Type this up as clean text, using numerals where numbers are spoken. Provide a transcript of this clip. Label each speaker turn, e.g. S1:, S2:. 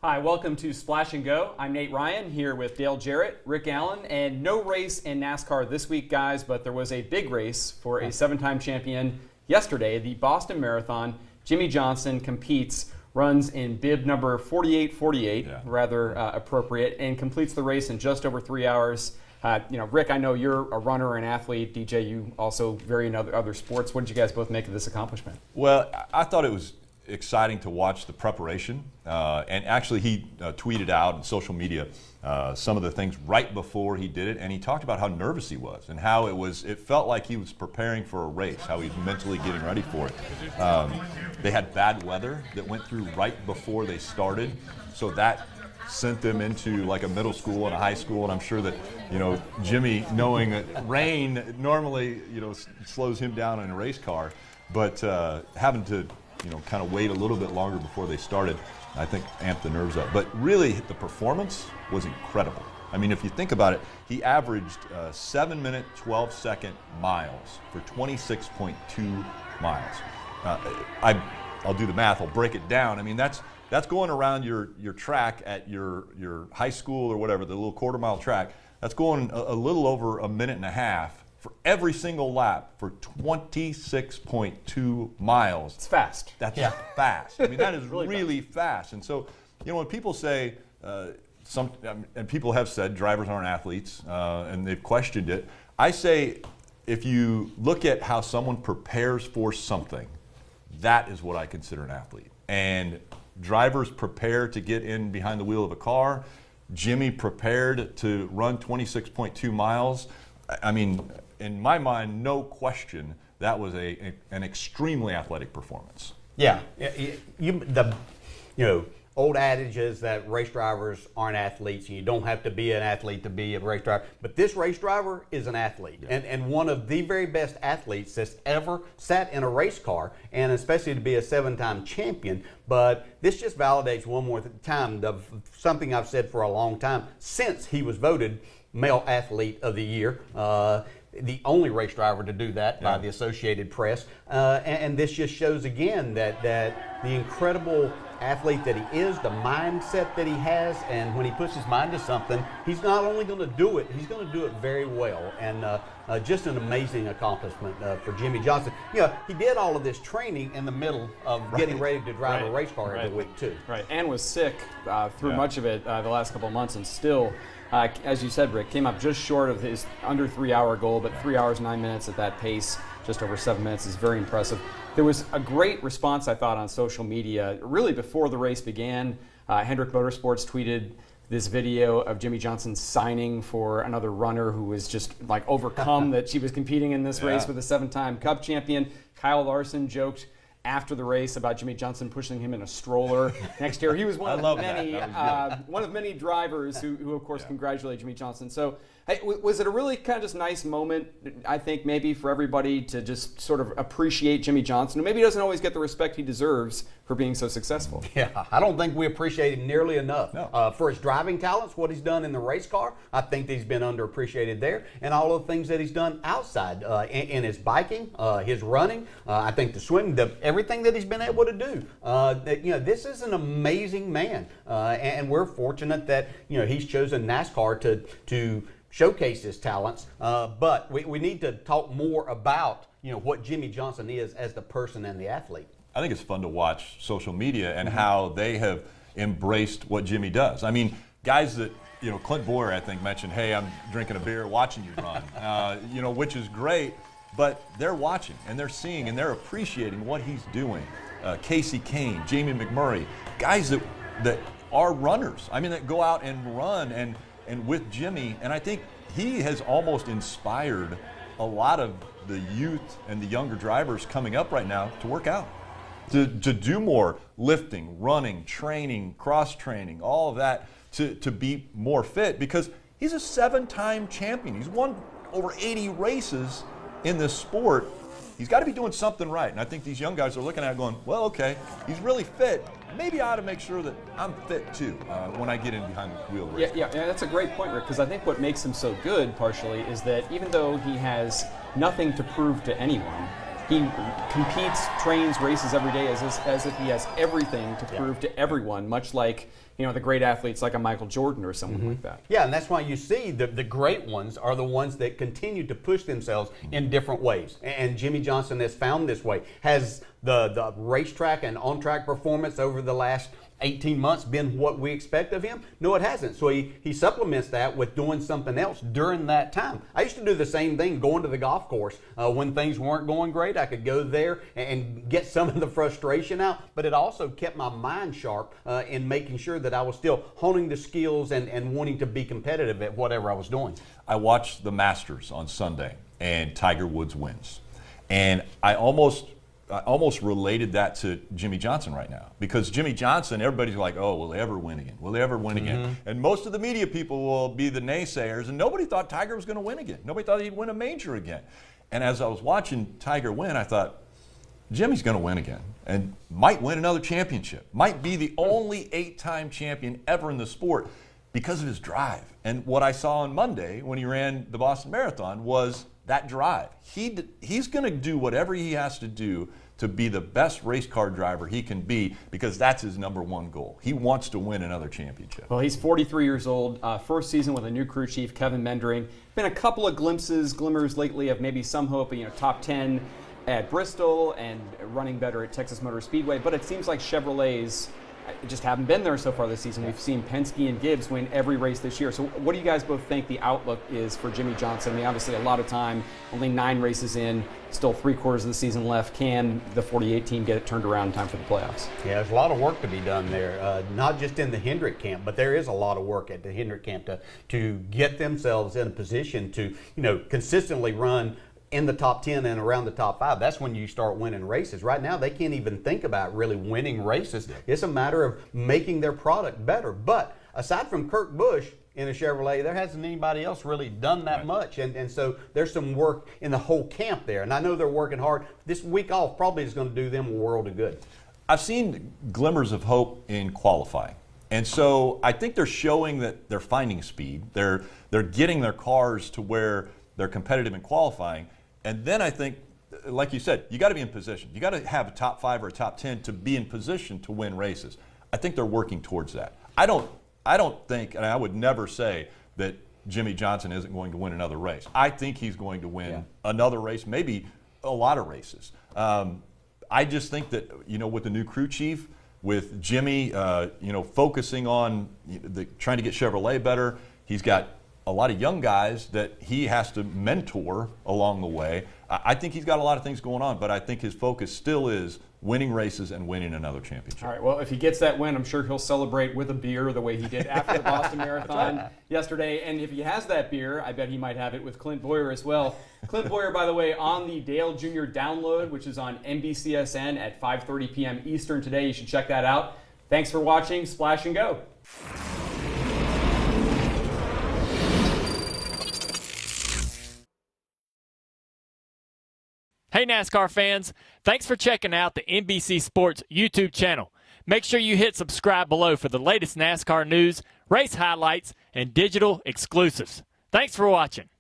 S1: Hi, welcome to Splash and Go. I'm Nate Ryan here with Dale Jarrett, Rick Allen, and no race in NASCAR this week, guys, but there was a big race for a seven-time champion yesterday, the Boston Marathon. Jimmie Johnson competes, runs in bib number 4848, rather appropriate, and completes the race in just over 3 hours. Rick, I know you're a runner and athlete. DJ, you also vary in other sports. What did you guys both make of this accomplishment?
S2: Well, I thought it was exciting to watch the preparation, and actually he tweeted out on social media some of the things right before he did it, and he talked about how nervous he was and how it felt like he was preparing for a race, how he was mentally getting ready for it. They had bad weather that went through right before they started, so that sent them into like a middle school and a high school, and I'm sure that Jimmie, knowing that rain normally slows him down in a race car, but having to kind of wait a little bit longer before they started, I think amped the nerves up. But really, the performance was incredible. I mean, if you think about it, he averaged 7-minute, 12-second miles for 26.2 miles. I'll do the math. I'll break it down. I mean, that's going around your track at your high school or whatever, the little quarter-mile track. That's going a little over a minute and a half for every single lap for 26.2 miles.
S1: It's fast.
S2: That's fast. I mean, that is really fast. And so, when people say, and people have said drivers aren't athletes, and they've questioned it, I say if you look at how someone prepares for something, that is what I consider an athlete. And drivers prepare to get in behind the wheel of a car. Jimmie prepared to run 26.2 miles. I mean, in my mind, no question, that was an extremely athletic performance.
S3: Yeah, old adage is that race drivers aren't athletes, and you don't have to be an athlete to be a race driver. But this race driver is an athlete, and one of the very best athletes that's ever sat in a race car, and especially to be a 7-time champion. But this just validates one more time something I've said for a long time since he was voted Male Athlete of the Year. The only race driver to do that by the Associated Press. And this just shows again that the incredible athlete that he is, the mindset that he has, and when he puts his mind to something, he's not only going to do it, he's going to do it very well. And just an amazing accomplishment for Jimmie Johnson. He did all of this training in the middle of getting ready to drive a race car every week too.
S1: Right, and was sick through much of it the last couple of months, and still, as you said, Rick, came up just short of his under 3-hour goal, but 3 hours, 9 minutes at that pace, just over 7 minutes, is very impressive. There was a great response, I thought, on social media, really before the race began. Hendrick Motorsports tweeted this video of Jimmie Johnson signing for another runner who was just like overcome that she was competing in this race with a 7-time Cup champion. Kyle Larson joked after the race about Jimmie Johnson pushing him in a stroller next year. He was one of many drivers who of course, congratulated Jimmie Johnson. So, hey, was it a really kind of just nice moment, I think, maybe for everybody to just sort of appreciate Jimmie Johnson, who maybe doesn't always get the respect he deserves for being so successful?
S3: Yeah, I don't think we appreciate him nearly enough. No. For his driving talents, what he's done in the race car, I think that he's been underappreciated there, and all of the things that he's done outside in his biking, his running, I think the swimming, everything that he's been able to do. This is an amazing man, and we're fortunate that he's chosen NASCAR to showcase his talents, but we need to talk more about what Jimmie Johnson is as the person and the athlete.
S2: I think it's fun to watch social media and how they have embraced what Jimmie does. I mean, guys that, Clint Boyer, I think, mentioned, hey, I'm drinking a beer watching you run, which is great, but they're watching and they're seeing and they're appreciating what he's doing. Casey Kane, Jamie McMurray, guys that are runners, that go out and run and with Jimmie, and I think he has almost inspired a lot of the youth and the younger drivers coming up right now to work out, to do more lifting, running, training, cross-training, all of that to be more fit, because he's a 7-time champion. He's won over 80 races in this sport. He's got to be doing something right, and I think these young guys are looking at it going, well, okay, he's really fit. Maybe I ought to make sure that I'm fit too when I get in behind the wheel race.
S1: Yeah, that's a great point, Rick, because I think what makes him so good partially is that even though he has nothing to prove to anyone, he competes, trains, races every day as if he has everything to prove to everyone, much like the great athletes like a Michael Jordan or someone like that.
S3: Yeah, and that's why you see the great ones are the ones that continue to push themselves in different ways. And Jimmie Johnson has found this way. Has the racetrack and on-track performance over the last 18 months been what we expect of him? No, it hasn't. So he supplements that with doing something else during that time. I used to do the same thing going to the golf course. When things weren't going great, I could go there and get some of the frustration out, but it also kept my mind sharp in making sure that I was still honing the skills and wanting to be competitive at whatever I was doing.
S2: I watched the Masters on Sunday, and Tiger Woods wins. And I almost related that to Jimmie Johnson right now, because Jimmie Johnson, everybody's like, oh, will they ever win again? Will they ever win again? And most of the media people will be the naysayers, and nobody thought Tiger was going to win again. Nobody thought he'd win a major again. And as I was watching Tiger win, I thought, Jimmy's going to win again and might win another championship. Might be the only 8-time champion ever in the sport because of his drive. And what I saw on Monday when he ran the Boston Marathon was that drive. He's going to do whatever he has to do to be the best race car driver he can be, because that's his #1 goal. He wants to win another championship.
S1: Well, he's 43 years old, first season with a new crew chief, Kevin Meendering. Been a couple of glimmers lately of maybe some hope, top 10 at Bristol and running better at Texas Motor Speedway, but it seems like Chevrolets just haven't been there so far this season. We've seen Penske and Gibbs win every race this year. So what do you guys both think the outlook is for Jimmie Johnson? I mean, obviously a lot of time, only 9 races in, still 3/4 of the season left. Can the 48 team get it turned around in time for the playoffs?
S3: Yeah, there's a lot of work to be done there, not just in the Hendrick camp, but there is a lot of work at the Hendrick camp to get themselves in a position to, consistently run in the top 10 and around the top 5. That's when you start winning races. Right now, they can't even think about really winning races. It's a matter of making their product better. But aside from Kurt Busch in a Chevrolet, there hasn't anybody else really done that much. And so there's some work in the whole camp there. And I know they're working hard. This week off probably is going to do them a world of good.
S2: I've seen glimmers of hope in qualifying. And so I think they're showing that they're finding speed. They're getting their cars to where they're competitive in qualifying. And then I think, like you said, you got to be in position. You got to have a top 5 or a top 10 to be in position to win races. I think they're working towards that. I don't think, and I would never say that Jimmie Johnson isn't going to win another race. I think he's going to win another race, maybe a lot of races. I just think that, with the new crew chief, with Jimmie, focusing on trying to get Chevrolet better, he's got a lot of young guys that he has to mentor along the way. I think he's got a lot of things going on, but I think his focus still is winning races and winning another championship.
S1: All right, well, if he gets that win, I'm sure he'll celebrate with a beer the way he did after the Boston Marathon yesterday. And if he has that beer, I bet he might have it with Clint Boyer as well. Clint Boyer, by the way, on the Dale Jr. download, which is on NBCSN at 5:30 p.m. Eastern today. You should check that out. Thanks for watching Splash and Go.
S4: Hey NASCAR fans, thanks for checking out the NBC Sports YouTube channel. Make sure you hit subscribe below for the latest NASCAR news, race highlights, and digital exclusives. Thanks for watching.